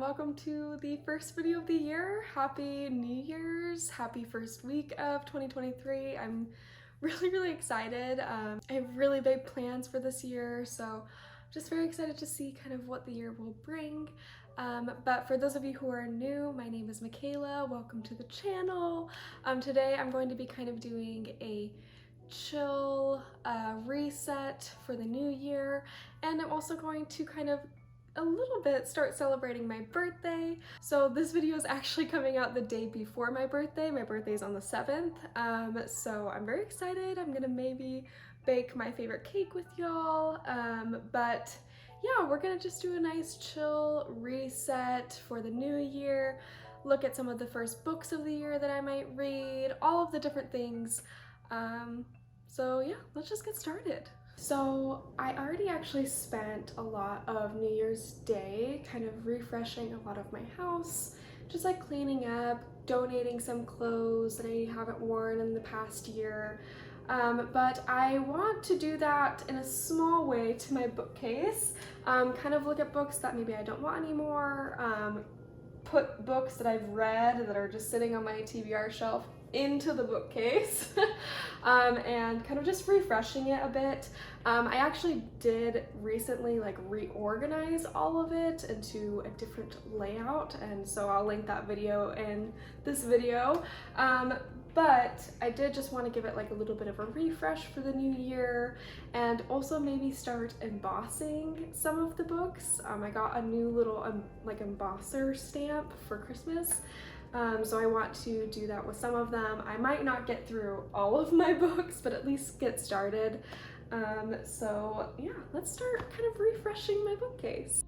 welcome to the first video of the year. Happy New Year's, happy first week of 2023. I'm really excited. I have really big plans for this year, so I'm just very excited to see kind of what the year will bring. But for those of you who are new, my name is Michaela. Welcome to the channel. Today I'm going to be kind of doing a chill reset for the new year, and I'm also going to kind of a little bit start celebrating my birthday. So this video is actually coming out the day before my birthday. My birthday is on the 7th, so I'm very excited. I'm gonna maybe bake my favorite cake with y'all, but yeah, we're gonna just do a nice chill reset for the new year, look at some of the first books of the year that I might read, all of the different things. So yeah, let's just get started. So I already actually spent a lot of New Year's Day kind of refreshing a lot of my house, just like cleaning up, donating some clothes that I haven't worn in the past year. But I want to do that in a small way to my bookcase, kind of look at books that maybe I don't want anymore, put books that I've read that are just sitting on my TBR shelf into the bookcase, and kind of just refreshing it a bit. I actually did recently like reorganize all of it into a different layout, and so I'll link that video in this video. But I did just want to give it like a little bit of a refresh for the new year, and also maybe start embossing some of the books. I got a new little like embosser stamp for Christmas. So I want to do that with some of them. I might not get through all of my books, but at least get started. So yeah, let's start kind of refreshing my bookcase.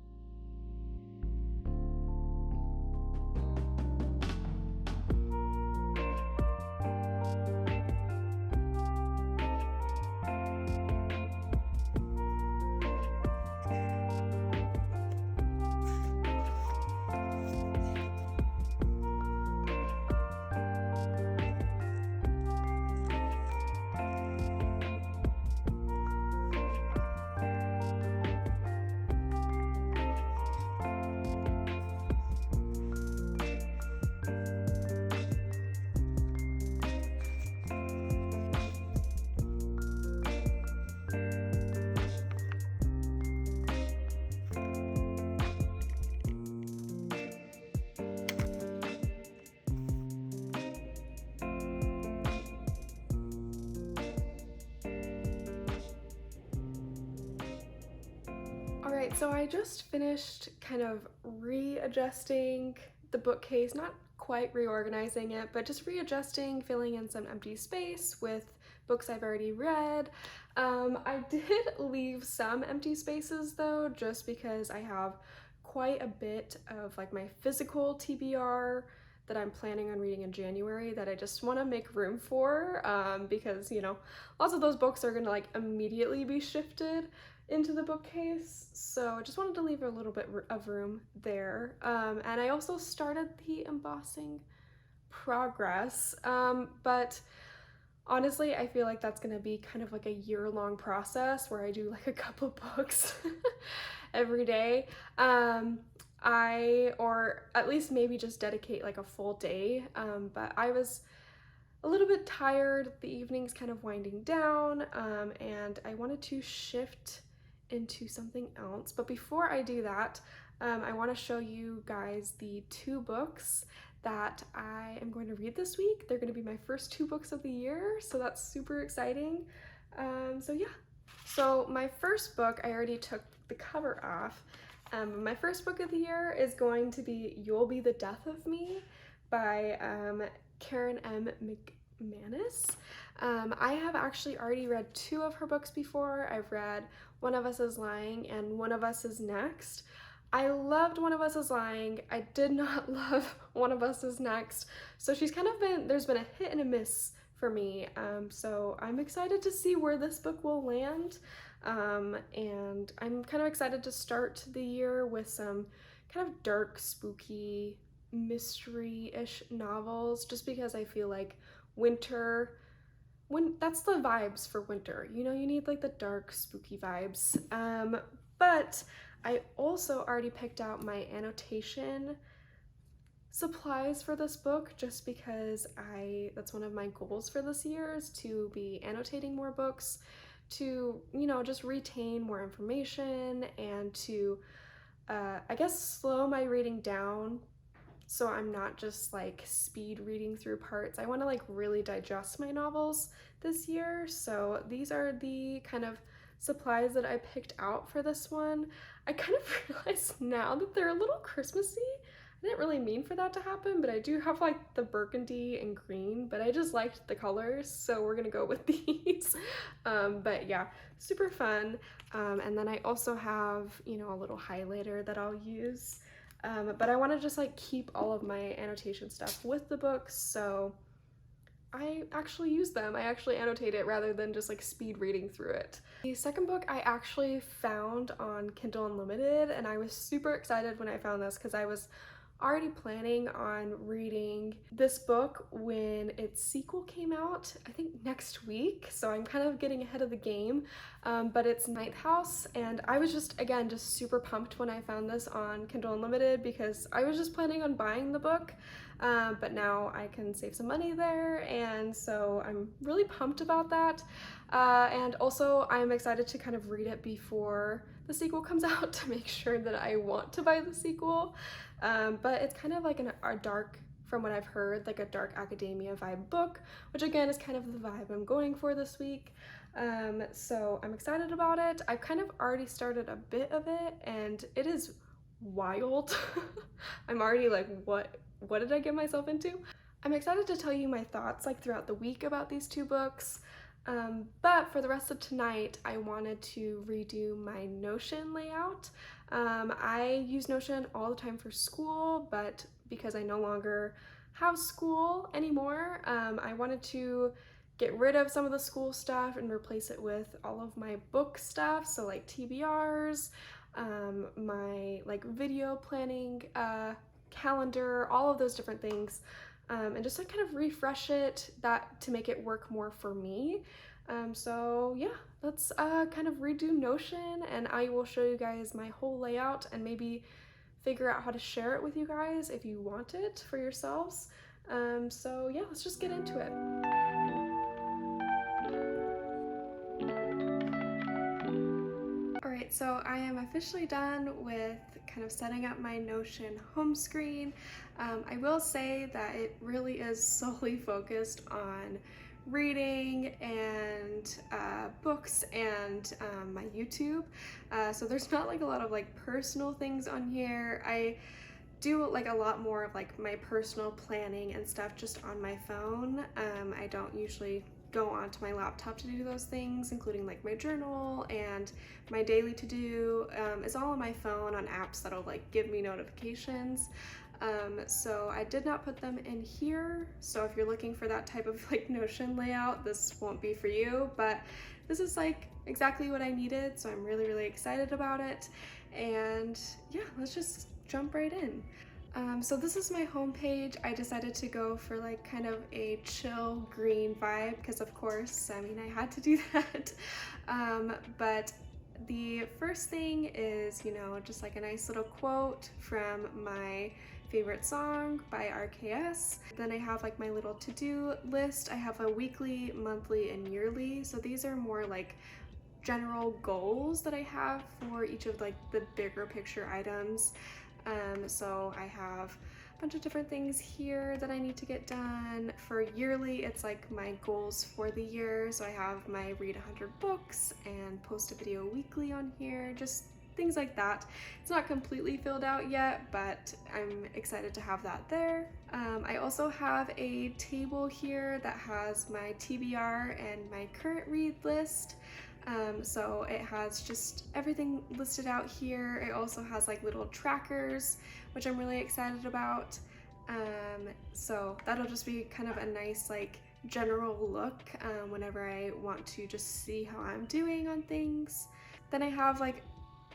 Alright, so I just finished kind of readjusting the bookcase, not quite reorganizing it, but just readjusting, filling in some empty space with books I've already read. I did leave some empty spaces though, just because I have quite a bit of like my physical TBR that I'm planning on reading in January that I just want to make room for, because, you know, lots of those books are going to like immediately be shifted into the bookcase, so I just wanted to leave a little bit of room there. And I also started the embossing progress, but honestly I feel like that's gonna be kind of like a year-long process where I do like a couple books every day. Or at least maybe just dedicate like a full day, but I was a little bit tired, the evening's kind of winding down, and I wanted to shift into something else. But before I do that, I want to show you guys the 2 books that I am going to read this week. They're going to be my first 2 books of the year, so that's super exciting. So yeah, so my first book, I already took the cover off. My first book of the year is going to be You'll Be the Death of Me by Karen M. McManus. I have actually already read 2 of her books before. I've read One of Us is Lying and One of Us is Next. I loved One of Us is Lying. I did not love One of Us is Next. So she's kind of there's been a hit and a miss for me. So I'm excited to see where this book will land. And I'm kind of excited to start the year with some kind of dark, spooky, mystery-ish novels, just because I feel like that's the vibes for winter. You know, you need like the dark, spooky vibes. but I also already picked out my annotation supplies for this book just because that's one of my goals for this year, is to be annotating more books, to, you know, just retain more information and to I guess slow my reading down so I'm not just like speed reading through parts. I want to like really digest my novels this year, so these are the kind of supplies that I picked out for this one. I kind of realize now that they're a little Christmassy. I didn't really mean for that to happen, but I do have like the burgundy and green, but I just liked the colors, so we're gonna go with these. But yeah, super fun. And then I also have, you know, a little highlighter that I'll use. But I want to just like keep all of my annotation stuff with the books, so I actually use them. I actually annotate it rather than just like speed reading through it. The second book I actually found on Kindle Unlimited, and I was super excited when I found this because I was already planning on reading this book when its sequel came out, I think next week, so I'm kind of getting ahead of the game, but it's Ninth House, and I was just, again, just super pumped when I found this on Kindle Unlimited because I was just planning on buying the book, but now I can save some money there, and so I'm really pumped about that, and also I'm excited to kind of read it before the sequel comes out to make sure that I want to buy the sequel. But it's kind of like a dark, from what I've heard, like a dark academia vibe book, which again is kind of the vibe I'm going for this week. So I'm excited about it. I've kind of already started a bit of it and it is wild. I'm already like, what did I get myself into? I'm excited to tell you my thoughts like throughout the week about these two books. But for the rest of tonight, I wanted to redo my Notion layout. I use Notion all the time for school, but because I no longer have school anymore, I wanted to get rid of some of the school stuff and replace it with all of my book stuff, so like TBRs, my like video planning calendar, all of those different things. And just to kind of refresh it, that to make it work more for me. So yeah, let's kind of redo Notion, and I will show you guys my whole layout and maybe figure out how to share it with you guys if you want it for yourselves. So yeah, let's just get into it. Alright, so I am officially done with kind of setting up my Notion home screen. I will say that it really is solely focused on reading and books and my YouTube. So there's not like a lot of like personal things on here. I do like a lot more of like my personal planning and stuff just on my phone. I don't usually go onto my laptop to do those things, including like my journal and my daily to-do. It's all on my phone on apps that'll like give me notifications. So I did not put them in here, so if you're looking for that type of like Notion layout, this won't be for you, but this is like exactly what I needed, so I'm really excited about it. And yeah, let's just jump right in. So this is my homepage. I decided to go for like kind of a chill green vibe because of course, I mean, I had to do that. But the first thing is, you know, just like a nice little quote from my favorite song by RKS. Then I have like my little to-do list. I have a weekly, monthly, and yearly. So these are more like general goals that I have for each of like the bigger picture items. So I have a bunch of different things here that I need to get done. For yearly, it's like my goals for the year. So I have my read 100 books and post a video weekly on here, just things like that. It's not completely filled out yet, but I'm excited to have that there. I also have a table here that has my TBR and my current read list. So it has just everything listed out here. It also has like little trackers, which I'm really excited about. So that'll just be kind of a nice like general look whenever I want to just see how I'm doing on things. Then I have like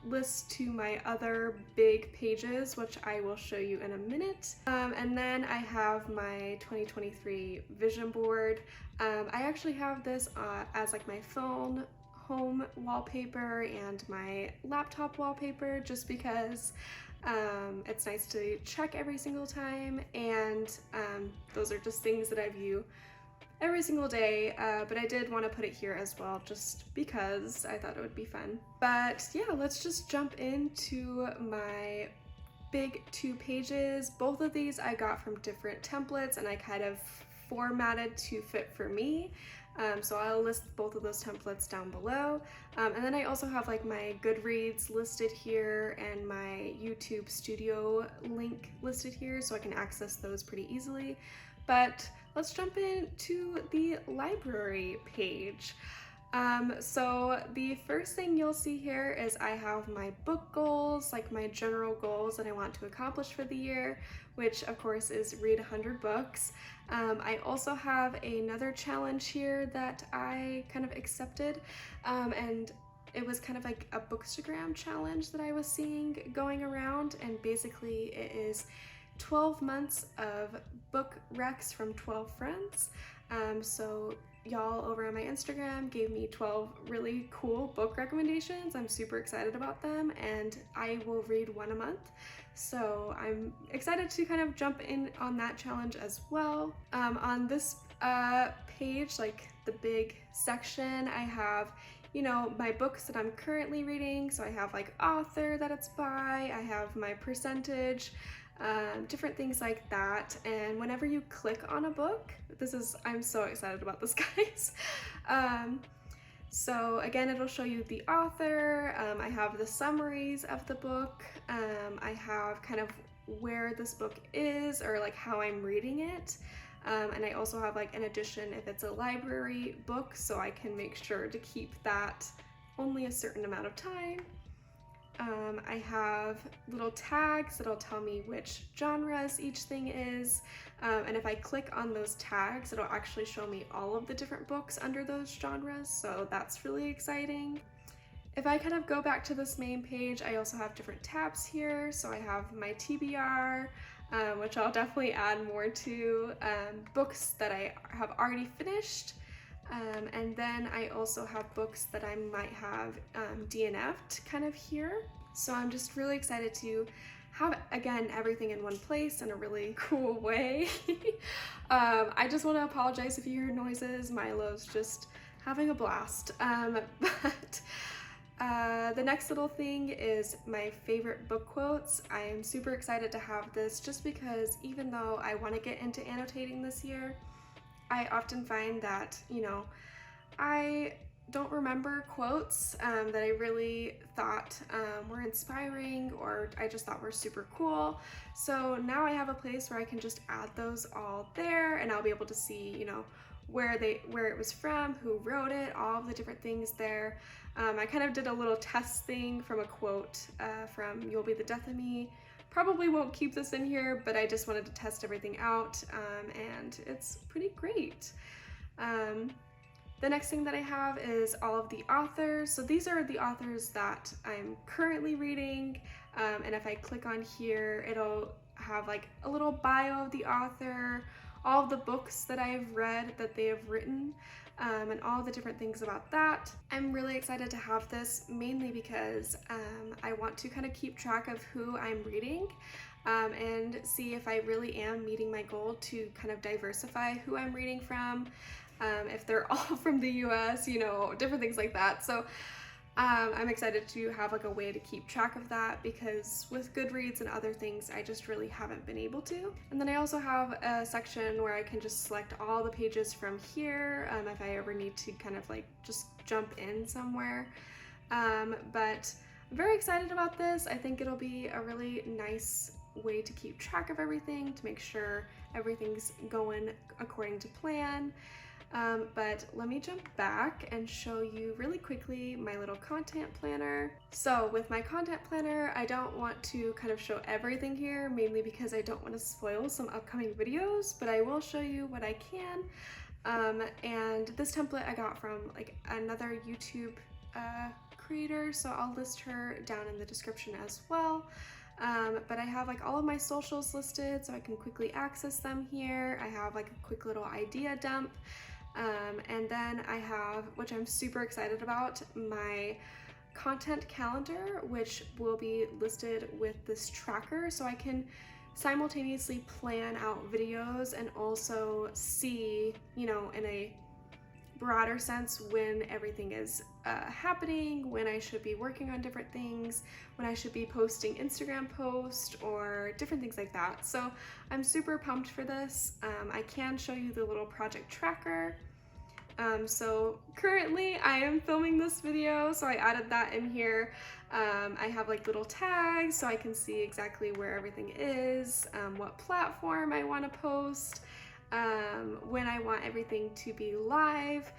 lists to my other big pages, which I will show you in a minute. And then I have my 2023 vision board. I actually have this as like my phone home wallpaper and my laptop wallpaper, just because it's nice to check every single time, and those are just things that I view every single day, but I did want to put it here as well just because I thought it would be fun. But yeah, let's just jump into my big 2 pages. Both of these I got from different templates and I kind of formatted to fit for me. So I'll list both of those templates down below. And then I also have like my Goodreads listed here and my YouTube Studio link listed here, so I can access those pretty easily. But let's jump into the library page. So the first thing you'll see here is I have my book goals, like my general goals that I want to accomplish for the year, which of course is read 100 books. I also have another challenge here that I kind of accepted, and it was kind of like a Bookstagram challenge that I was seeing going around, and basically it is 12 months of book recs from 12 friends. So y'all over on my Instagram gave me 12 really cool book recommendations. I'm super excited about them, and I will read one a month. So I'm excited to kind of jump in on that challenge as well. On this page, like the big section, I have, you know, my books that I'm currently reading. So I have like author that it's by, I have my percentage, different things like that. And whenever you click on a book, I'm so excited about this, guys. So again, it'll show you the author, I have the summaries of the book, I have kind of where this book is or like how I'm reading it, and I also have like an edition if it's a library book, so I can make sure to keep that only a certain amount of time. I have little tags that'll tell me which genres each thing is, and if I click on those tags, it'll actually show me all of the different books under those genres, so that's really exciting. If I kind of go back to this main page, I also have different tabs here. So I have my TBR, which I'll definitely add more to, books that I have already finished, and then I also have books that I might have DNF'd kind of here. So I'm just really excited to have, again, everything in one place in a really cool way. I just want to apologize if you hear noises. Milo's just having a blast. But the next little thing is my favorite book quotes. I am super excited to have this just because even though I want to get into annotating this year, I often find that, you know, I don't remember quotes that I really thought were inspiring or I just thought were super cool. So now I have a place where I can just add those all there, and I'll be able to see, you know, where it was from, who wrote it, all of the different things there. I kind of did a little test thing from a quote from You'll Be the Death of Me. Probably won't keep this in here, but I just wanted to test everything out, and it's pretty great. The next thing that I have is all of the authors. So these are the authors that I'm currently reading, and if I click on here, it'll have like a little bio of the author, all of the books that I've read that they have written, and all the different things about that. I'm really excited to have this mainly because I want to kind of keep track of who I'm reading, and see if I really am meeting my goal to kind of diversify who I'm reading from, if they're all from the US, you know, different things like that. So I'm excited to have like a way to keep track of that, because with Goodreads and other things, I just really haven't been able to. And then I also have a section where I can just select all the pages from here, if I ever need to kind of like just jump in somewhere. But I'm very excited about this. I think it'll be a really nice way to keep track of everything, to make sure everything's going according to plan. But let me jump back and show you really quickly my little content planner. So with my content planner, I don't want to kind of show everything here, mainly because I don't want to spoil some upcoming videos, but I will show you what I can. And this template I got from like another YouTube creator, so I'll list her down in the description as well. But I have like all of my socials listed so I can quickly access them here. I have like a quick little idea dump. And then I have, which I'm super excited about, my content calendar, which will be listed with this tracker so I can simultaneously plan out videos and also see, you know, in a broader sense when everything is happening, when I should be working on different things, when I should be posting Instagram posts or different things like that. So I'm super pumped for this. I can show you the little project tracker. So currently I am filming this video, so I added that in here. I have like little tags so I can see exactly where everything is, what platform I want to post, when I want everything to be live.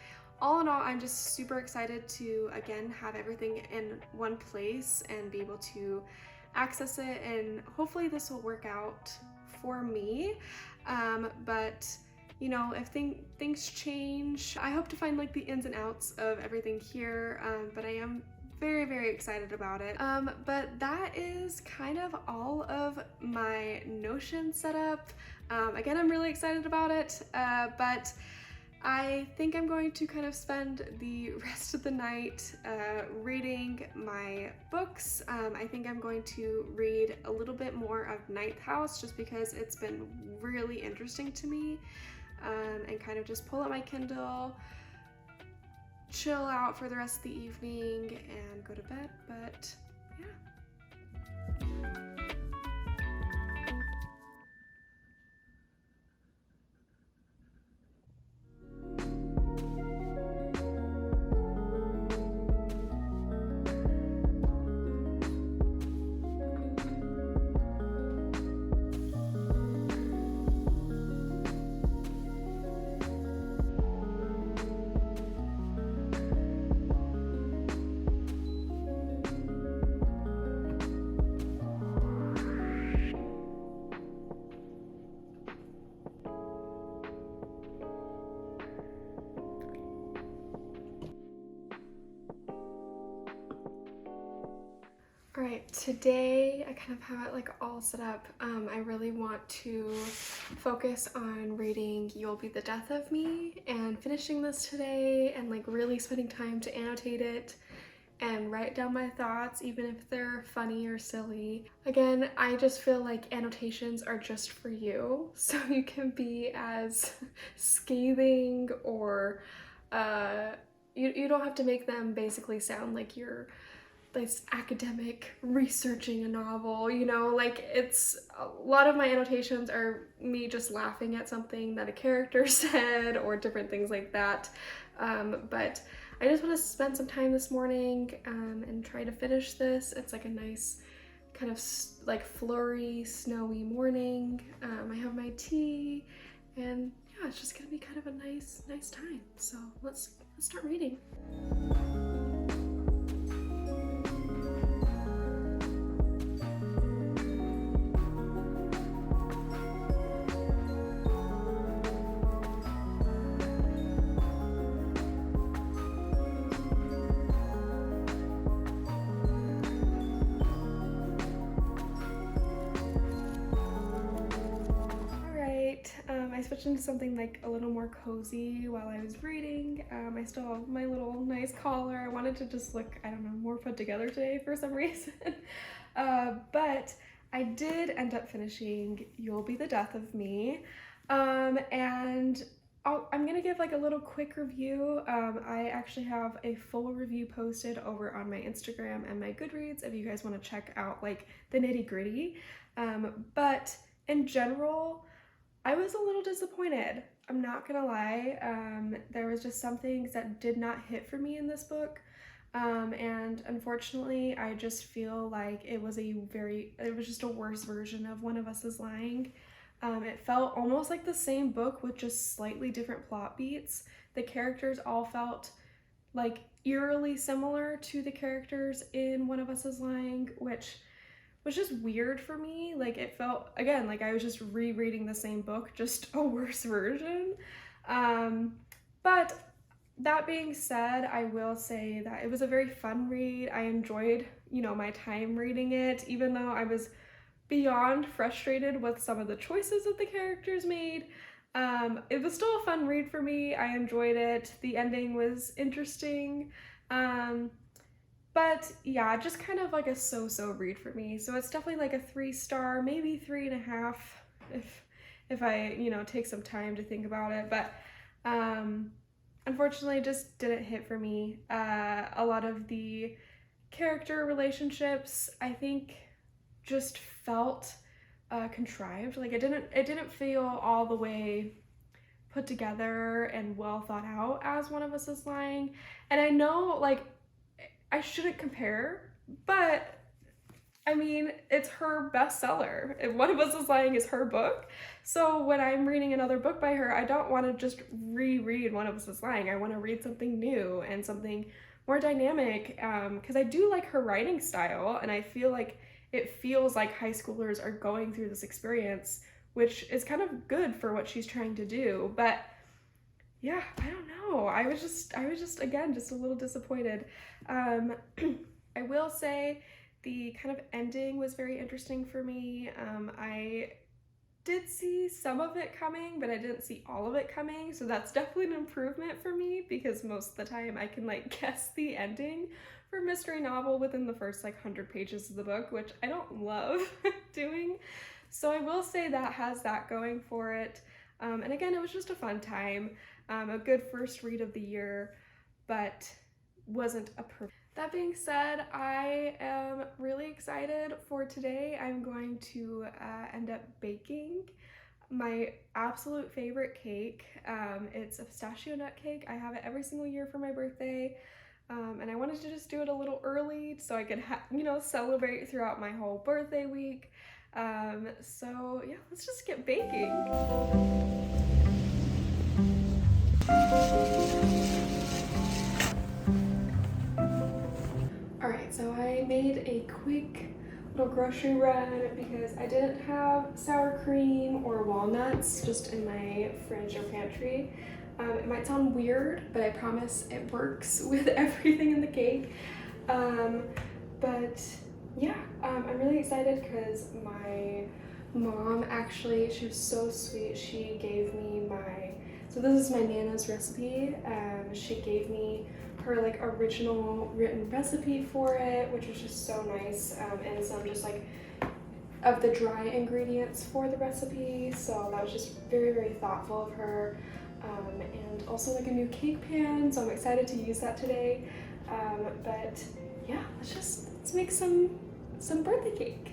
All in all, I'm just super excited to, again, have everything in one place and be able to access it, and hopefully this will work out for me. But you know, if things change, I hope to find like the ins and outs of everything here, but I am very, very excited about it. But that is kind of all of my Notion setup. Again, I'm really excited about it, but I think I'm going to kind of spend the rest of the night reading my books. I think I'm going to read a little bit more of Ninth House just because it's been really interesting to me, and kind of just pull out my Kindle, chill out for the rest of the evening, and go to bed. But yeah. All right, today I kind of have it like all set up. I really want to focus on reading You'll Be the Death of Me and finishing this today, and like really spending time to annotate it and write down my thoughts, even if they're funny or silly. Again, I just feel like annotations are just for you, so you can be as scathing or you don't have to make them basically sound like you're this academic researching a novel, you know, like it's a lot of my annotations are me just laughing at something that a character said or different things like that. But I just want to spend some time this morning and try to finish this. It's like a nice kind of like flurry, snowy morning. I have my tea, and yeah, it's just gonna be kind of a nice time. So let's start reading. I switched into something like a little more cozy while I was reading. I still have my little nice collar. I wanted to just look, I don't know, more put together today for some reason. But I did end up finishing You'll Be the Death of Me. And I'm gonna give like a little quick review. I actually have a full review posted over on my Instagram and my Goodreads if you guys want to check out like the nitty-gritty. But in general, I was a little disappointed. I'm not gonna lie. There was just some things that did not hit for me in this book. And unfortunately, I just feel like it was just a worse version of One of Us is Lying. It felt almost like the same book with just slightly different plot beats. The characters all felt like eerily similar to the characters in One of Us is Lying, which was just weird for me. Like it felt, again, like I was just rereading the same book, just a worse version. But that being said, I will say that it was a very fun read. I enjoyed, you know, my time reading it, even though I was beyond frustrated with some of the choices that the characters made. It was still a fun read for me. I enjoyed it. The ending was interesting. But yeah, just kind of like a so-so read for me. So it's definitely like a 3-star, maybe 3.5 if I, take some time to think about it. But unfortunately, it just didn't hit for me. A lot of the character relationships, I think, just felt contrived. Like it didn't feel all the way put together and well thought out as One of Us is Lying. And I know, like, I shouldn't compare, but I mean, it's her bestseller. One of Us is Lying is her book. So when I'm reading another book by her, I don't want to just reread One of Us is Lying. I want to read something new and something more dynamic, because I do like her writing style, and I feel like it feels like high schoolers are going through this experience, which is kind of good for what she's trying to do. But yeah, I don't know. I was just again just a little disappointed. I will say the kind of ending was very interesting for me. I did see some of it coming, but I didn't see all of it coming, so that's definitely an improvement for me, because most of the time I can like guess the ending for a mystery novel within the first like 100 pages of the book, which I don't love doing. So I will say that has that going for it. And again, it was just a fun time, a good first read of the year, but wasn't a perfect. That being said, I am really excited for today. I'm going to end up baking my absolute favorite cake. It's a pistachio nut cake. I have it every single year for my birthday, and I wanted to just do it a little early so I could celebrate throughout my whole birthday week. So yeah, let's just get baking. Alright, so I made a quick little grocery run because I didn't have sour cream or walnuts just in my fridge or pantry. It might sound weird, but I promise it works with everything in the cake. But yeah, I'm really excited because my mom actually, she was so sweet. She gave me so this is my Nana's recipe. She gave me her like original written recipe for it, which was just so nice, and some just like of the dry ingredients for the recipe. So that was just very, very thoughtful of her. And also like a new cake pan, so I'm excited to use that today. But yeah, let's make some birthday cake.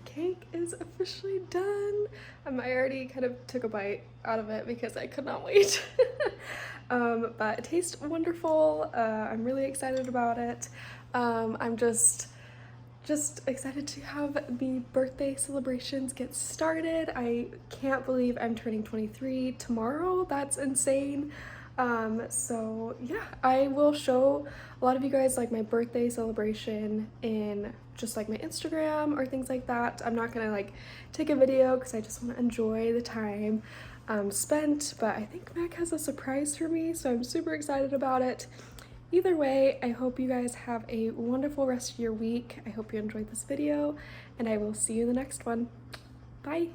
Cake is officially done. I already kind of took a bite out of it because I could not wait. But it tastes wonderful. I'm really excited about it. I'm just excited to have the birthday celebrations get started. I can't believe I'm turning 23 tomorrow. That's insane. So yeah, I will show a lot of you guys like my birthday celebration in just like my Instagram or things like that. I'm not gonna like take a video because I just want to enjoy the time. spent, but I think Mac has a surprise for me, so I'm super excited about it. Either way, I hope you guys have a wonderful rest of your week. I hope you enjoyed this video, and I will see you in the next one. Bye!